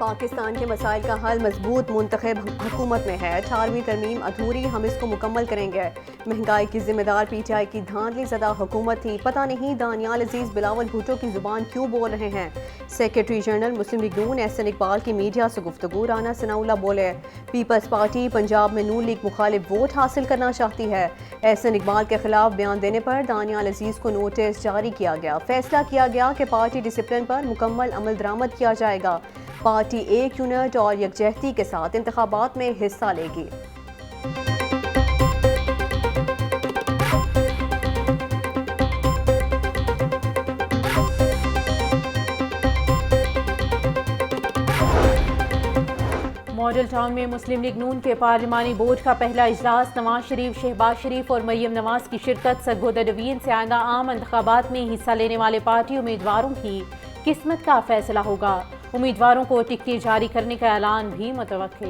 पाकिस्तान के मसाइल का हल मजबूत मुंतखब हुकूमत में है। 18वीं तरमीम अधूरी, हम इसको मुकम्मल करेंगे। महंगाई की जिम्मेदार पीटीआई की धांधली ज़दा हुकूमत थी। पता नहीं दानियाल अजीज बिलावल भुट्टो की जुबान क्यों बोल रहे हैं। सेक्रेटरी जनरल मुस्लिम लीग नून एहसन इकबाल की मीडिया से गुफ्तगू। राना सनाउल्लाह बोले, पीपल्स पार्टी पंजाब में नून लीग मुखालिफ वोट हासिल करना चाहती है। एहसन इकबाल के खिलाफ बयान देने पर दानियाल अजीज को नोटिस जारी किया गया। फैसला किया गया कि पार्टी डिसिप्लिन पर मुकम्मल अमल दरामद किया जाएगा। पार्टी एक यूनिट और यकजहती के साथ इंतखाबात में हिस्सा लेगी। मॉडल टाउन में मुस्लिम लीग नून के पार्लिमानी बोर्ड का पहला इजलास। नवाज शरीफ, शहबाज शरीफ और मरियम नवाज की शिरकत। सरगोदा डिवीजन से आइंदा आम इंतखाबात में हिस्सा लेने वाले पार्टी उम्मीदवारों की किस्मत का फैसला होगा। उम्मीदवारों को टिकटें जारी करने का ऐलान भी मुतवक्के।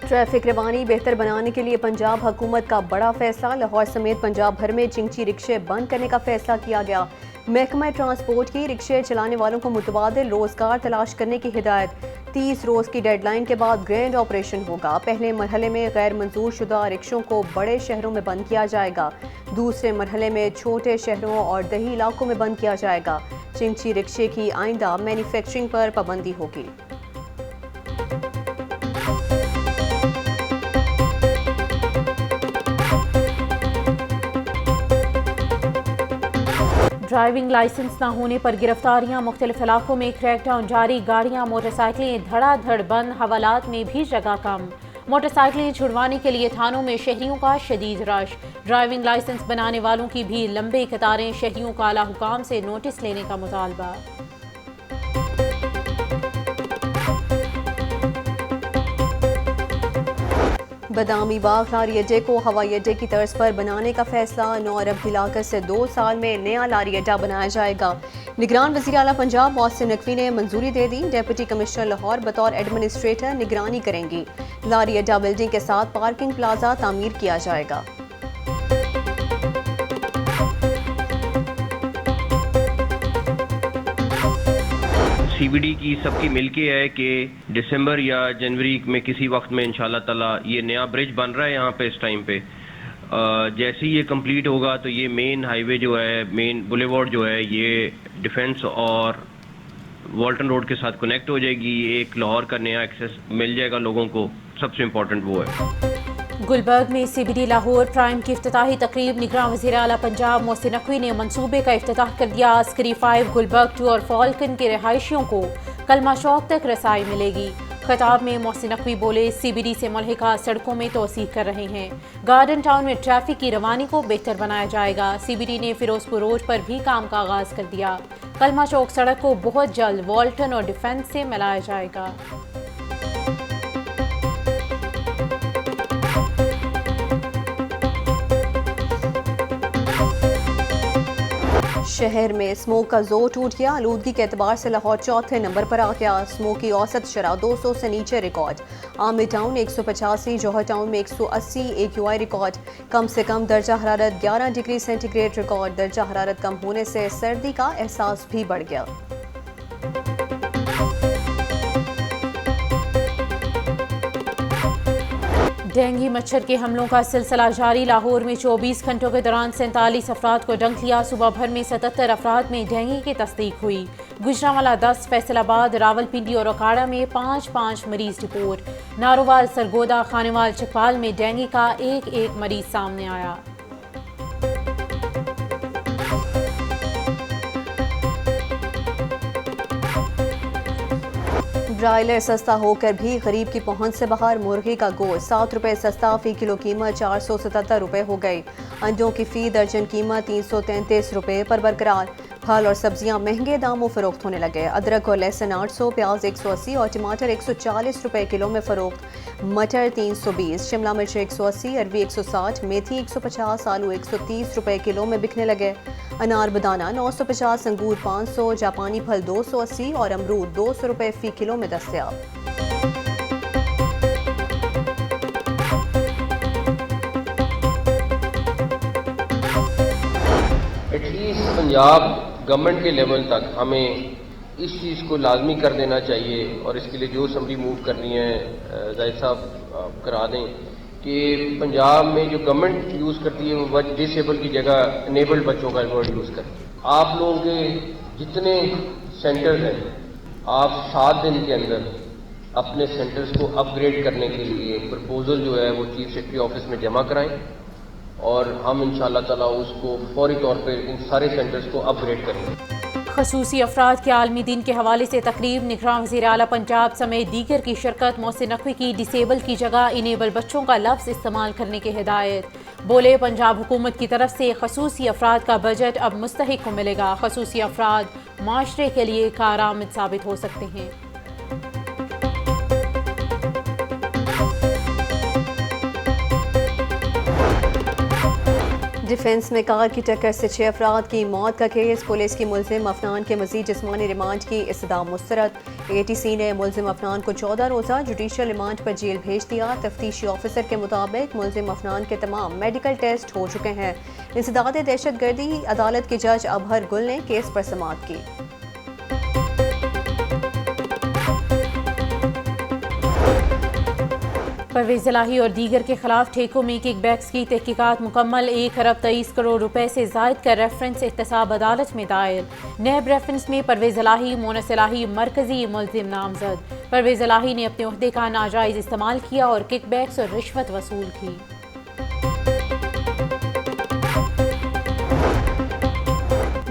ट्रैफिक रवानी बेहतर बनाने के लिए पंजाब हुकूमत का बड़ा फैसला। लाहौर समेत पंजाब भर में चिंची रिक्शे बंद करने का फैसला किया गया। महकमा ट्रांसपोर्ट की रिक्शे चलाने वालों को मुतबादिल रोजगार तलाश करने की हिदायत। 30 रोज की डेडलाइन के बाद ग्रैंड ऑपरेशन होगा। पहले मरहले में गैर मंजूर शुदा रिक्शों को बड़े शहरों में बंद किया जाएगा। दूसरे मरहले में छोटे शहरों और दही इलाकों में बंद किया जाएगा। चिंची रिक्शे की आइंदा मैन्युफैक्चरिंग पर पाबंदी होगी। ड्राइविंग लाइसेंस न होने पर गिरफ्तारियां। मुख्तलिफ इलाकों में क्रैकडाउन जारी। गाड़ियां मोटरसाइकिलें धड़ाधड़ बंद। हवालात में भी जगह कम। मोटरसाइकिलें छुड़वाने के लिए थानों में शहरियों का शदीद रश। ड्राइविंग लाइसेंस बनाने वालों की भी लंबे कतारें। शहरियों का आला हुकाम से नोटिस लेने का मुतालबा। बदामी बाग लारी अड्डे को हवाई अड्डे की तर्ज पर बनाने का फैसला। 9 अरब की लागत से 2 साल में नया लारी अड्डा बनाया जाएगा। निगरान वज़ीर आला पंजाब मोहसिन नकवी ने मंजूरी दे दी। डिप्टी कमिश्नर लाहौर बतौर एडमिनिस्ट्रेटर निगरानी करेंगी। लारी अड्डा बिल्डिंग के साथ पार्किंग प्लाजा तामीर किया जाएगा। सीबीडी की सबकी मिलके है कि दिसंबर या जनवरी में किसी वक्त में इंशाल्लाह ताला ये नया ब्रिज बन रहा है यहाँ पे इस टाइम पे। जैसे ही ये कंप्लीट होगा तो ये मेन हाईवे जो है, मेन बुलेवार्ड जो है, ये डिफेंस और वॉल्टन रोड के साथ कनेक्ट हो जाएगी। एक लाहौर का नया एक्सेस मिल जाएगा लोगों को। सबसे इम्पोर्टेंट वो है। गुलबर्ग में सीबीडी लाहौर प्राइम की इफ्तिताही तकरीब। निगरान वज़ीर आला पंजाब मोहसिन नकवी ने मंसूबे का इफ्तिताह कर दिया। अस्करी 5, गुलबर्ग 2 और फॉल्कन के रिहायशियों को कलमा चौक तक रसाई मिलेगी। खिताब में मोहसिन नकवी बोले, सीबीडी से मुल्हिका सड़कों में तोसी कर रहे हैं। गार्डन टाउन में ट्रैफिक की रवानी को बेहतर बनाया जाएगा। सीबीडी ने फिरोजपुर रोड पर भी काम का आगाज कर दिया। कलमा चौक सड़क को बहुत जल्द वॉल्टन और डिफेंस से मिलाया जाएगा। शहर में स्मोक का जोर टूट गया। आलूदगी के एतबार से लाहौर चौथे नंबर पर आ गया। स्मोक की औसत शरह 200 से नीचे रिकॉर्ड। आमिर टाउन 185, जौहर टाउन में 180 AQI रिकॉर्ड। कम से कम दर्जा हरारत 11 डिग्री सेंटीग्रेड रिकॉर्ड। दर्जा हरारत कम होने से सर्दी का एहसास भी बढ़ गया। डेंगू मच्छर के हमलों का सिलसिला जारी। लाहौर में 24 घंटों के दौरान 47 अफराद को डंक लिया। सुबह भर में 77 अफराद में डेंगू की तस्दीक हुई। गुजरांवाला 10, फैसलाबाद, रावलपिंडी और ओकाड़ा में 5-5 मरीज रिपोर्ट। नारोवाल, सरगोदा, खानेवाल, चकवाल में डेंगू का एक मरीज सामने आया। ब्रायलर सस्ता होकर भी गरीब की पहुंच से बाहर। मुर्गी का गोश्त 7 रुपये सस्ता, फी किलो कीमत 477 रुपये हो गई। अंडों की फी दर्जन कीमत 333 रुपये पर बरकरार। फल और सब्जियां महंगे दामों फरोख्त होने लगे। अदरक और लहसुन 800, प्याज 180 और टमाटर 140 रुपये किलो में फरोख्त। मटर 320, शिमला मिर्च 180, अरवी 160, मेथी 150, आलू 130 रुपये किलो में बिकने लगे। अनार बदाना 950, अंगूर 500, जापानी फल 280 और अमरूद 200 रुपये फी किलो में दस्तयाब। At least पंजाब गवर्नमेंट के लेवल तक हमें इस चीज़ को लाजमी कर देना चाहिए और इसके लिए जो असम्बली मूव करनी है जाहिद साहब करा दें कि पंजाब में जो गवर्नमेंट यूज़ करती है वो डिसेबल की जगह इनेबल्ड बच्चों का वर्ड यूज़ करती है। आप लोगों के जितने सेंटर्स हैं, आप 7 दिन के अंदर अपने सेंटर्स को अपग्रेड करने के लिए प्रपोजल जो है वो चीफ सेक्रेटरी ऑफिस में जमा कराएं और हम इंशाअल्लाह ताला उसको फौरी तौर पर इन सारे सेंटर्स को अपग्रेड करेंगे। खसूसी अफराद के आलमी दिन के हवाले से तकरीब निगरान वज़ीर आला पंजाब समेत दीगर की शिरकत। मोहसिन नकवी की डिसेबल की जगह इनेबल बच्चों का लफ्ज़ इस्तेमाल करने की हिदायत। बोले पंजाब हुकूमत की तरफ से खसूसी अफराद का बजट अब मुस्तहिक को मिलेगा। खसूसी अफराद माशरे के लिए कारआमद साबित हो सकते हैं। डिफेंस में कार की टक्कर से 6 अफराद की मौत का केस। पुलिस की मुलजिम अफनान के मजीद जिस्मानी रिमांड की इस्तदा मुस्तरद। ATC ने मुलजिम अफनान को 14 रोज़ा जुडिशल रिमांड पर जेल भेज दिया। तफ्तीशी ऑफिसर के मुताबिक मुलजिम अफनान के तमाम मेडिकल टेस्ट हो चुके हैं। इंसदाद दहशतगर्दी अदालत के जज अबहर गुल ने केस पर समाअत की। परवेज़ इलाही और दीगर के खिलाफ ठेकों में किकबैक्स की तहकीकात मुकम्मल। 1 अरब 23 करोड़ रुपए से जायद का रेफरेंस एहतसाब अदालत में दायर। नैब रेफरेंस में परवेज़ इलाही मोनस इलाही मरकजी मुलजिम नामजद। परवेज़ इलाही ने अपने ओहदे का नाजायज़ इस्तेमाल किया और किकबैक्स और रिश्वत वसूल की।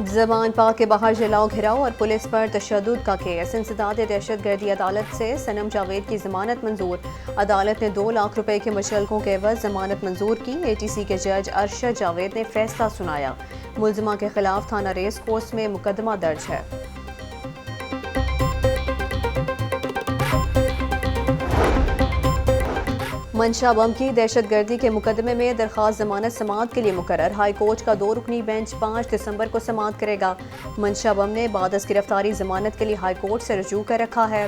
ज़बान पाक के बाहर जलाओ घिराव और पुलिस पर तशद्दुद का केस। इंसदाद दहशतगर्दी अदालत से सनम जावेद की जमानत मंजूर। अदालत ने 2 लाख रुपए के मुचलकों के एवज जमानत मंजूर की। ATC के जज अरशद जावेद ने फैसला सुनाया। मुलजिमा के खिलाफ थाना रेस कोर्स में मुकदमा दर्ज है। मंशा बम की दहशतगर्दी के मुकदमे में दरखास्त जमानत समाअत के लिए मुकर्रर। हाई कोर्ट का 2 रुकनी बेंच 5 दिसंबर को समाअत करेगा। मंशा बम ने बाद गिरफ्तारी जमानत के लिए हाई कोर्ट से रजू कर रखा है।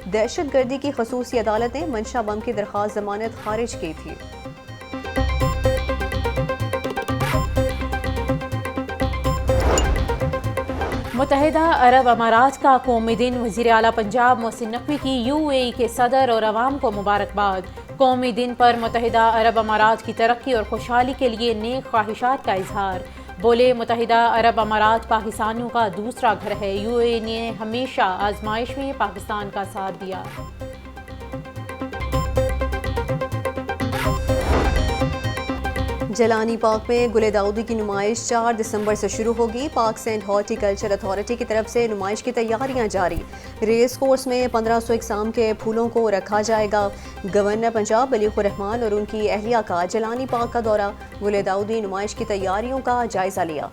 दहशतगर्दी की खसूसी अदालत ने मंशा बम की दरखास्त जमानत खारिज की थी। मुत्तहिदा अरब अमारात का कौमी दिन। वज़ीर आला पंजाब मोहसिन नकवी की UAE के सदर और अवाम को मुबारकबाद। कौमी दिन पर मुत्तहिदा अरब अमारात की तरक्की और खुशहाली के लिए नेक ख्वाहिशात का इजहार। बोले मुत्तहिदा अरब अमारात पाकिस्तानियों का दूसरा घर है। UAE ने हमेशा आजमाइश में पाकिस्तान का साथ दिया। जलानी पार्क में गुले दाऊदी की नुमाइश 4 दिसंबर से शुरू होगी। पार्क्स एंड हॉर्टिकल्चर अथॉरिटी की तरफ से नुमाइश की तैयारियां जारी। रेस कोर्स में 1500 इकसाम के फूलों को रखा जाएगा। गवर्नर पंजाब मलीकुर रहमान और उनकी अहलिया का जलानी पार्क का दौरा। गुले दाऊदी नुमाइश की तैयारियों का जायजा लिया।